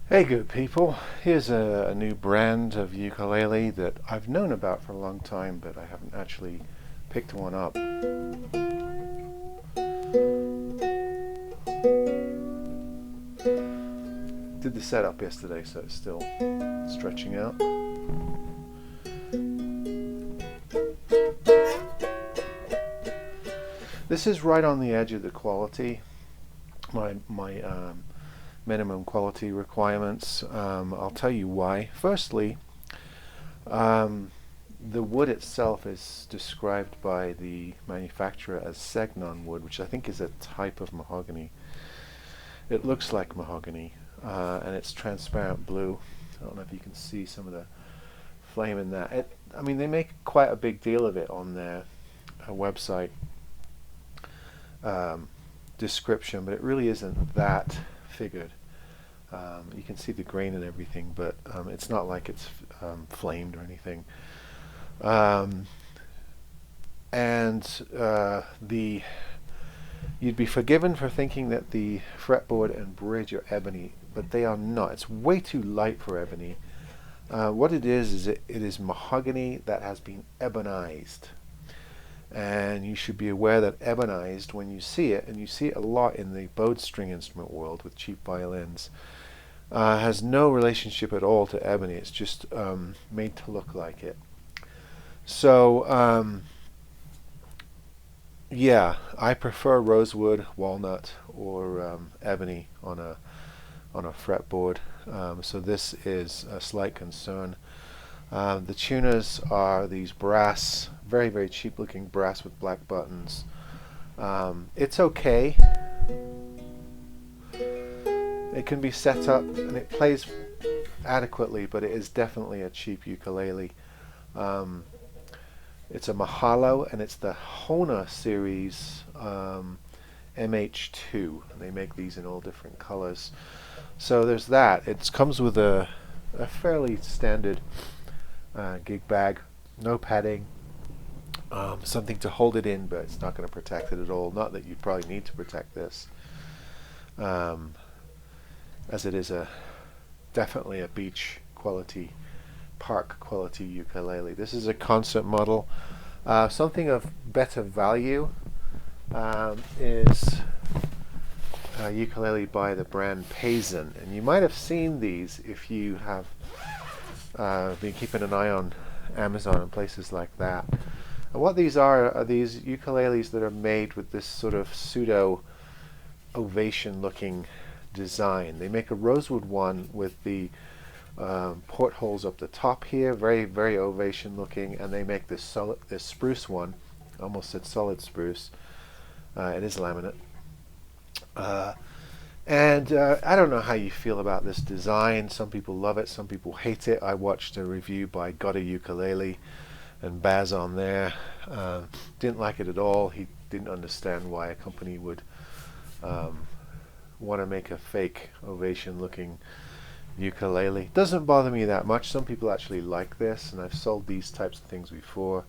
Hey good people, here's a new brand of ukulele that I've known about for a long time, but I haven't actually picked one up. Did the setup yesterday, so it's still stretching out. This is right on the edge of the quality, my minimum quality requirements. I'll tell you why. Firstly, the wood itself is described by the manufacturer as Segnon wood, which I think is a type of mahogany. It looks like mahogany, and it's transparent blue. I don't know if you can see some of the flame in that. I mean, they make quite a big deal of it on their website description, but it really isn't that figured. You can see the grain and everything, but it's not like it's flamed or anything. And the you'd be forgiven for thinking that the fretboard and bridge are ebony, but they are not. It's way too light for ebony. What it is it is mahogany that has been ebonized. And you should be aware that ebonized, when you see it, and you see it a lot in the bowed string instrument world with cheap violins, has no relationship at all to ebony. It's just made to look like it. So, yeah, I prefer rosewood, walnut, or ebony on a fretboard. So this is a slight concern. The tuners are these brass, very, very cheap looking brass with black buttons. It's okay. It can be set up and it plays adequately, but it is definitely a cheap ukulele. It's a Mahalo, and it's the Hona series MH2. They make these in all different colors. So there's that. It comes with a fairly standard gig bag, no padding, something to hold it in, but it's not going to protect it at all. Not that you probably need to protect this, as it is definitely a beach quality, park quality ukulele. This is a concert model. Something of better value is a ukulele by the brand Paisen, and you might have seen these if you have been keeping an eye on Amazon and places like that. And what these are these ukuleles that are made with this sort of pseudo Ovation looking design. They make a rosewood one with the portholes up the top here, very, very Ovation looking, and they make this spruce one. Almost said solid spruce. It is laminate. And I don't know how you feel about this design. Some people love it, some people hate it. I watched a review by Got a Ukulele and Baz on there. Didn't like it at all. He didn't understand why a company would want to make a fake Ovation looking ukulele. Doesn't bother me that much. Some people actually like this, and I've sold these types of things before,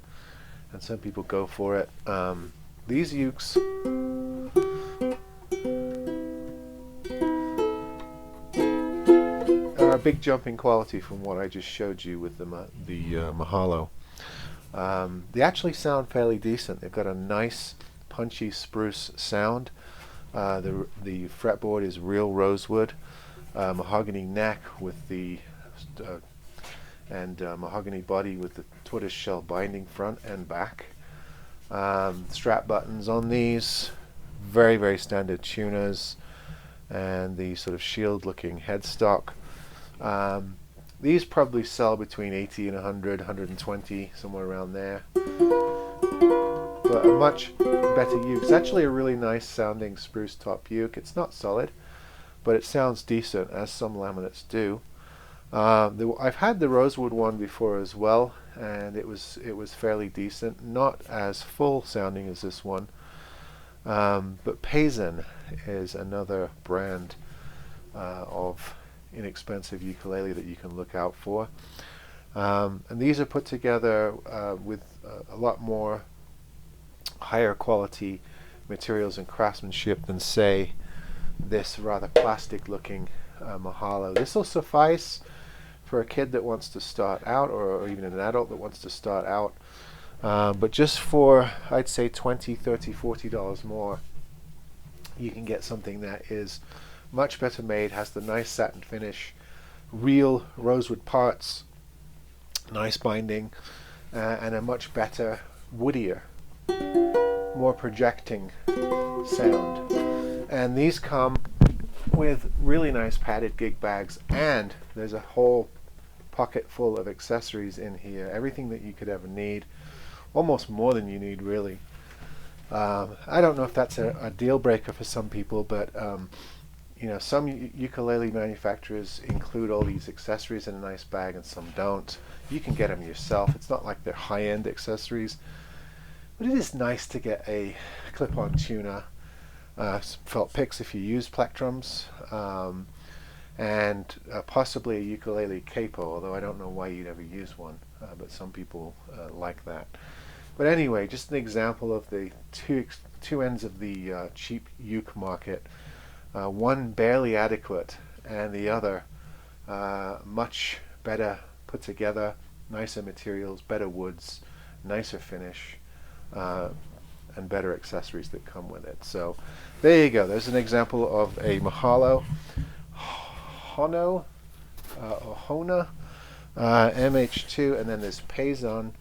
and some people go for it. These ukes are a big jump in quality from what I just showed you with the Mahalo. They actually sound fairly decent. They've got a nice punchy spruce sound. The fretboard is real rosewood, mahogany neck with the mahogany body with the tortoise shell binding front and back. Strap buttons on these, very, very standard tuners, and the sort of shield looking headstock. These probably sell between 80 and 100, 120, somewhere around there. But a much better uke. It's actually a really nice sounding spruce top uke. It's not solid, but it sounds decent, as some laminates do. I've had the rosewood one before as well, and it was fairly decent. Not as full sounding as this one, but Paisen is another brand of inexpensive ukulele that you can look out for. And these are put together with a lot more higher quality materials and craftsmanship than, say, this rather plastic looking Mahalo. This will suffice for a kid that wants to start out, or even an adult that wants to start out. But just for, I'd say, $20, $30, $40 more, you can get something that is much better made, has the nice satin finish, real rosewood parts, nice binding, and a much better, woodier, more projecting sound. And these come with really nice padded gig bags, and there's a whole pocket full of accessories in here, everything that you could ever need, almost more than you need, really. I don't know if that's a deal breaker for some people, but you know, some ukulele manufacturers include all these accessories in a nice bag and some don't. You can get them yourself. It's not like they're high-end accessories, but it is nice to get a clip-on tuner, some felt picks if you use plectrums, and possibly a ukulele capo, although I don't know why you'd ever use one, but some people like that. But anyway, just an example of the two ends of the cheap uke market. One barely adequate, and the other much better put together, nicer materials, better woods, nicer finish, and better accessories that come with it. So there you go. There's an example of a Mahalo Hano MH2, and then there's Paisen,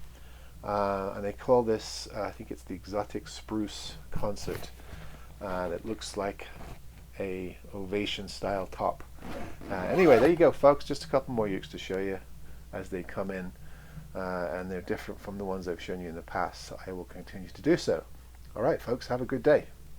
and they call this, I think it's the Exotic Spruce Concert, that looks like a Ovation style top. Anyway, there you go, folks. Just a couple more ukes to show you as they come in, and they're different from the ones I've shown you in the past. So I will continue to do so. All right, folks, have a good day.